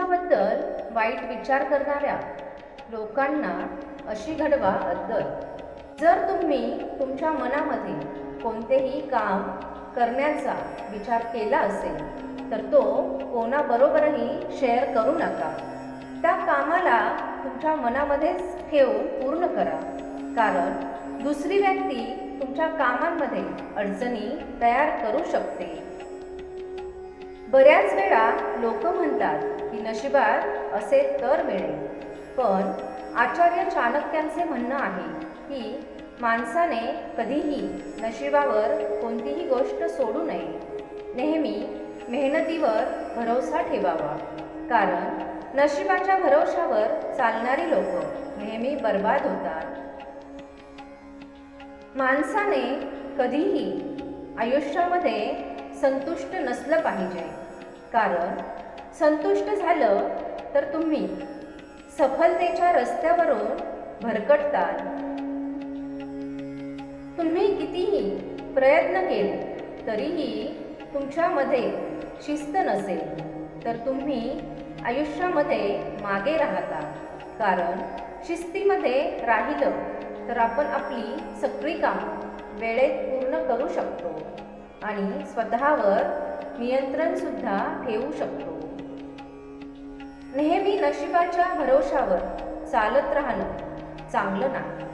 तुमच्याबद्दल वाईट विचार करणाऱ्या लोकांना अशी घडवा अद्दल. जर तुम्ही तुमच्या मनामध्ये कोणतेही काम करण्याचा विचार केला असेल तर तो कोणाबरोबरही शेअर करू नका. त्या कामाला तुमच्या मनामध्येच ठेवून पूर्ण करा, कारण दुसरी व्यक्ती तुमच्या कामांमध्ये अडचणी तयार करू शकते. बऱ्याच वेळा लोक म्हणतात की नशिबात असे तर मिळेल, पण आचार्य चाणक्यांचे म्हणणं आहे की माणसाने कधीही नशिबावर कोणतीही गोष्ट सोडू नये. नेहमी मेहनतीवर भरोसा ठेवावा, कारण नशिबाच्या भरोशावर चालणारी लोक नेहमी बर्बाद होतात. माणसाने कधीही आयुष्यामध्ये संतुष्ट नसलं पाहिजे, कारण संतुष्ट झालं तर तुम्ही सफलतेच्या रस्त्यावरून भरकटताल. तुम्ही कितीही प्रयत्न केले तरीही तुमच्यामध्ये शिस्त नसेल तर तुम्ही आयुष्यामध्ये मागे राहता, कारण शिस्तीमध्ये राहिलं तर आपण आपली सगळी कामं वेळेत पूर्ण करू शकतो आणि स्वतःवर नियंत्रणसुद्धा ठेवू शकतो. नेहमी नशिबाच्या भरोशावर चालत राहणं चांगलं नाही.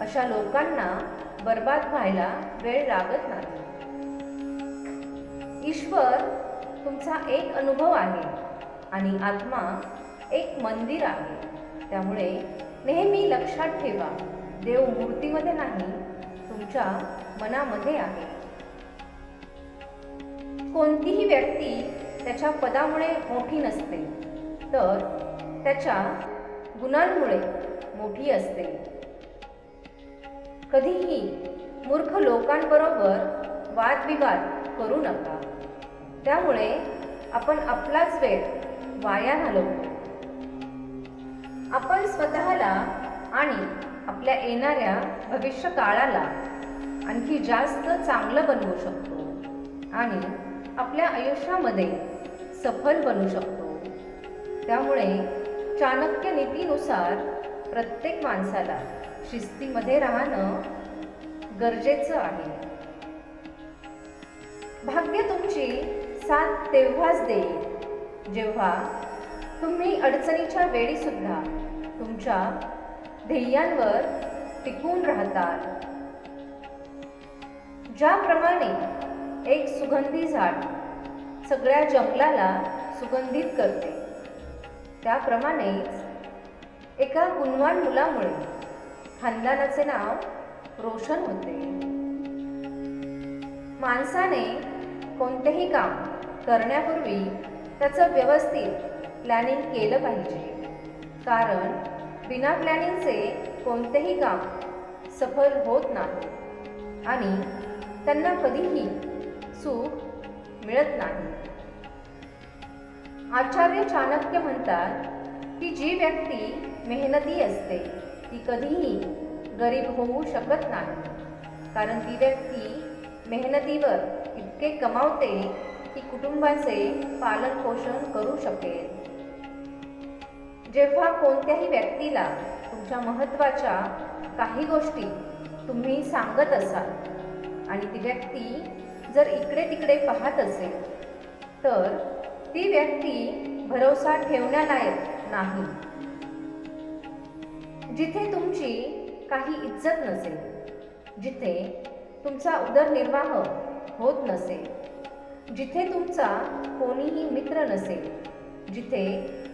अशा लोकांना बर्बाद व्हायला वेळ लागत नाही. ईश्वर तुमचा एक अनुभव आहे आणि आत्मा एक मंदिर आहे. त्यामुळे नेहमी लक्षात ठेवा, देव मूर्तीमध्ये नाही, तुमच्या मनामध्ये आहे. कोणतीही व्यक्ती त्याच्या पदामुळे मोठी नसते, तर त्याच्या गुणांमुळे मोठी असते. कधीही मूर्ख लोकांबरोबर वादविवाद करू नका, त्यामुळे आपण आपलाच वेळ वाया घालवतो. आपण स्वतःला आणि आपल्या येणाऱ्या भविष्यकाळाला आणखी जास्त चांगलं बनवू शकतो आणि आपल्या आयुष्यामध्ये सफल बनू शकतो. त्यामुळे चाणक्य नीतीनुसार प्रत्येक माणसाला शिस्तीमध्ये राहणं गरजेचं आहे. भाग्य तुमची साथ तेव्हाच देईल जेव्हा तुम्ही अडचणीच्या वेळी सुद्धा तुमच्या ध्येयांवर टिकून राहताल. ज्याप्रमाणे एक सुगंधी झाड सगळ्या जंगलाला सुगंधित करते, त्याप्रमाणेच एका गुणवान मुलामुळे खानदानाचे नाव रोशन होते. माणसाने कोणतेही काम करण्यापूर्वी त्याचं व्यवस्थित प्लॅनिंग केलं पाहिजे, कारण बिना प्लॅनिंगचे कोणतेही काम सफल होत नाही आणि त्यांना कधीही सुख मिळत नाही. आचार्य चाणक्य म्हणतात की जी व्यक्ती मेहनती असते ती कधीही गरीब होऊ शकत नाही, कारण ती व्यक्ती मेहनतीवर इतके कमावते की कुटुंबाचे पालन पोषण करू शकेल. जेव्हा कोणत्याही व्यक्तीला तुमच्या महत्त्वाच्या काही गोष्टी तुम्ही सांगत असाल आणि ती व्यक्ती जर इकडे तिकडे पाहत असेल तर ती व्यक्ती भरोसा ठेवण्यालायक नाही. जिथे तुमची काही इज्जत नसेल, जिथे तुमचा उदरनिर्वाह होत नसेल, जिथे तुमचा कोणीही मित्र नसेल, जिथे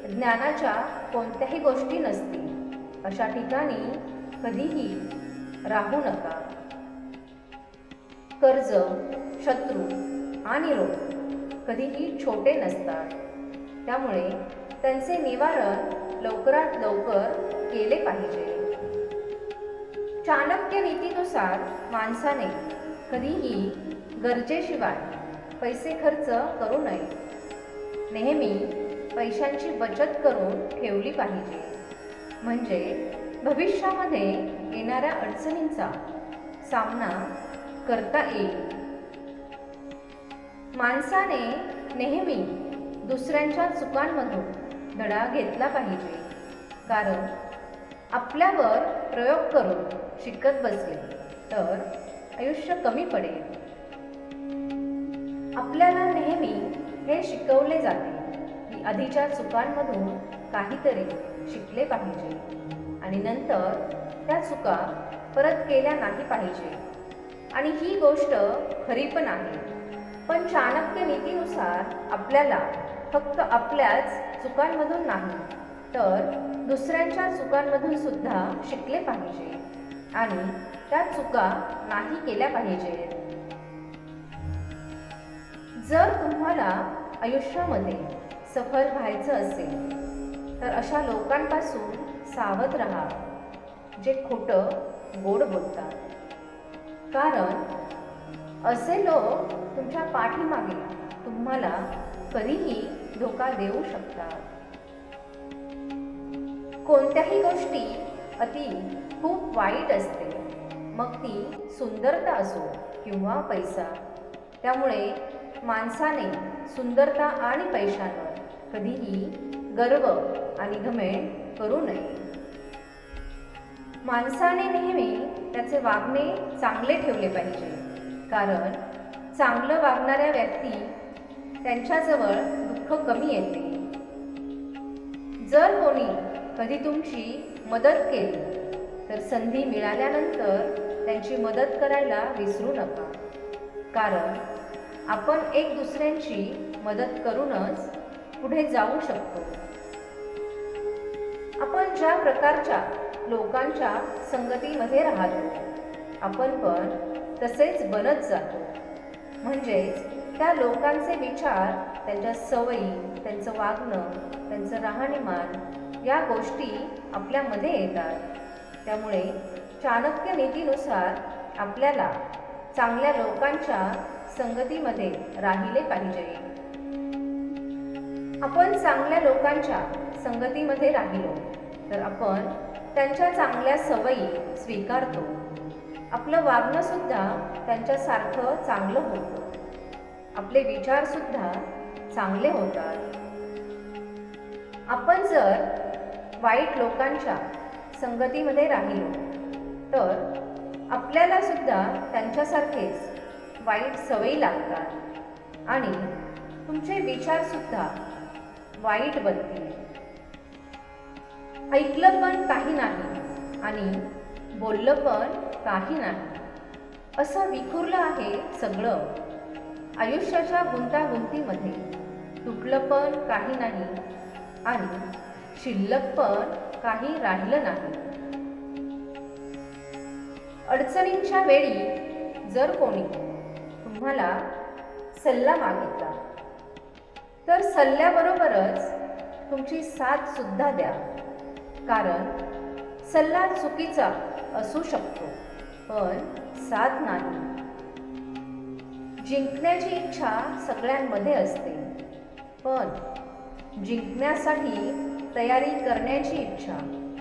ज्ञानाच्या कोणत्याही गोष्टी नसतील, अशा ठिकाणी कधीही राहू नका. कर्ज, शत्रू आणि रोग कधीही छोटे नसतात, त्यामुळे त्यांचे निवारण लवकरात लवकर केले पाहिजे. चाणक्य नीतीनुसार माणसाने कधीही गरजेशिवाय पैसे खर्च करू नये. नेहमी पैशांची बचत करून ठेवली पाहिजे, म्हणजे भविष्यामध्ये येणाऱ्या अडचणींचा सामना करता येईल. माणसाने नेहमी दुसऱ्यांच्या चुकांमधून धडा घेतला पाहिजे. कारण आपल्यावर प्रयोग करून शिकत बसले तर आयुष्य कमी पडेल. आपल्याला नेहमी हे शिकवले जाते की आधीच्या चुकांमधून काहीतरी शिकले पाहिजे आणि नंतर त्या चुका परत केल्या नाही पाहिजे. आणि ही गोष्ट खरी पण आहे. पण चाणक्य नीतीनुसार आपल्याला फक्त आपल्याच चुकांमधून नाही तर दुसऱ्यांच्या चुकांमधून सुद्धा शिकले पाहिजे आणि त्या चुका नाही केल्या पाहिजेत. जर तुम्हाला आयुष्यामध्ये सफल व्हायचं असेल तर अशा लोकांपासून सावध राहा जे खोटं गोड बोलतात. कारण असे लोक तुमच्या पाठीमागे तुम्हाला कधीही धोका देऊ शकतात. कोणत्याही गोष्टी अति खूप वाईट असते, मग ती सुंदरता असो किंवा पैसा. त्यामुळे माणसाने सुंदरता आणि पैशांवर कधीही गर्व आणि घमेंड करू नये. माणसाने नेहमी त्याचे वागणे चांगले ठेवले पाहिजे. कारण चांगलं वागणाऱ्या व्यक्ती त्यांच्याजवळ दुःख कमी येते. जर कोणी कधी तुमची मदत केली तर संधी मिळाल्यानंतर त्यांची मदत करायला विसरू नका. कारण आपण एक दुसऱ्यांची मदत करूनच पुढे जाऊ शकतो. आपण ज्या प्रकारच्या लोकांच्या संगतीमध्ये राहतो आपण पण तसेच बनत जातो. म्हणजेच त्या लोकांचे विचार, त्यांच्या सवयी, त्यांचं वागणं, त्यांचं राहणीमान या गोष्टी आपल्यामध्ये येतात. त्यामुळे चाणक्य नीतीनुसार आपल्याला चांगल्या लोकांच्या संगतीमध्ये राहिले पाहिजे. आपण चांगल्या लोकांच्या संगतीमध्ये राहिलो तर आपण त्यांच्या चांगल्या सवयी स्वीकारतो. आपलं वागणं सुद्धा त्यांच्यासारखं चांगलं होतं. आपले विचार सुद्धा चांगले होतात. आपण जर वाईट लोकांच्या संगतीमध्ये राहिलो तर आपल्याला सुद्धा त्यांच्यासारखेच वाईट सवयी लागतात आणि तुमचे विचार सुद्धा वाईट बनतील. ऐकलं पण काही नाही आणि बोललं पण काही नाही असं विखुरलं आहे सगळं. आयुष्याच्या गुंतागुंतीमध्ये तुटलं पण काही नाही आणि शिल्लक पण काही राहिलं नाही. अडचणींच्या वेळी जर कोणी तुम्हाला सल्ला मागितला तर सल्ल्याबरोबरच तुमची साथ सुद्धा द्या. कारण सल्ला चुकीचा असू शकतो पण साथ नाही. जिंकण्याची इच्छा सगळ्यांमध्ये असते पण जिंकण्यासाठी तयारी करण्याची इच्छा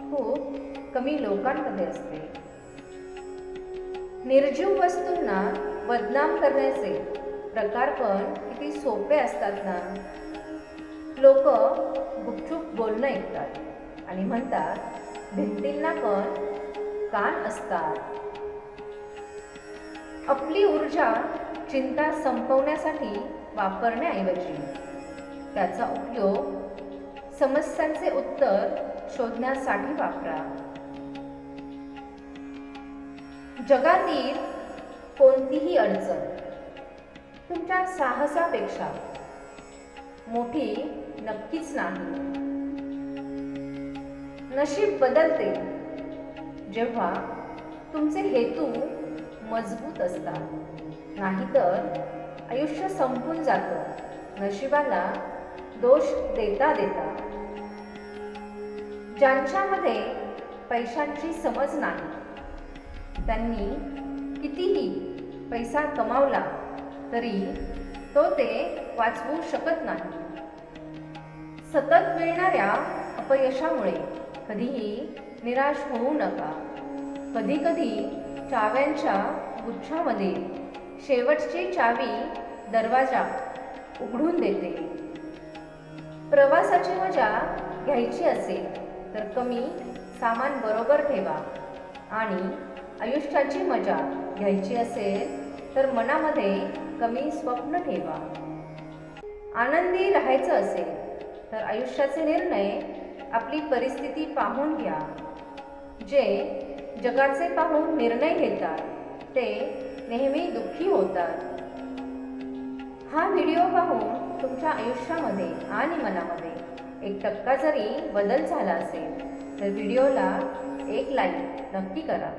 खूप कमी लोकांमध्ये असते. निर्जीव वस्तूंना बदनाम करण्याचे प्रकार पण किती सोपे असतात ना. लोक गुपचूप बोलणं ऐकतात आणि म्हणतात भिंतींना पण कान असतात. आपली ऊर्जा चिंता संपवण्यासाठी वापरण्याऐवजी त्याचा उपयोग समस्यांचे उत्तर शोधण्यासाठी वापरा. जगातील कोणतीही अडचण तुमच्या साहसापेक्षा मोठी नक्कीच नाही. नशीब बदलते जेव्हा तुमचे हेतू मजबूत असतात. नाहीतर आयुष्य संपून जातं नशिबाला दोष देता देता. ज्यांच्यामध्ये पैशांची समज नाही त्यांनी कितीही पैसा कमावला तरी तो ते वाचवू शकत नाही. सतत मिळणाऱ्या अपयशामुळे कधीही निराश होऊ नका. कधी कधी चाव्यांच्या गुच्छामध्ये शेवटची चावी दरवाजा उघडून देते. प्रवासाची मजा घ्यायची असेल तर कमी सामान बरोबर ठेवा आणि आयुष्याची मजा घ्यायची असेल तर मनामध्ये कमी स्वप्न ठेवा. आनंदी राहायचं असेल तर आयुष्याचे निर्णय आपली परिस्थिती पाहून घ्या. जे जगाचे पाहून निर्णय घेतात ते नेहमी दुःखी होतात. हा व्हिडिओ पाहून तुमच्या आयुष्यामध्ये आणि मनामध्ये 1% जरी बदल झाला असेल तर व्हिडिओला एक लाईक नक्की करा.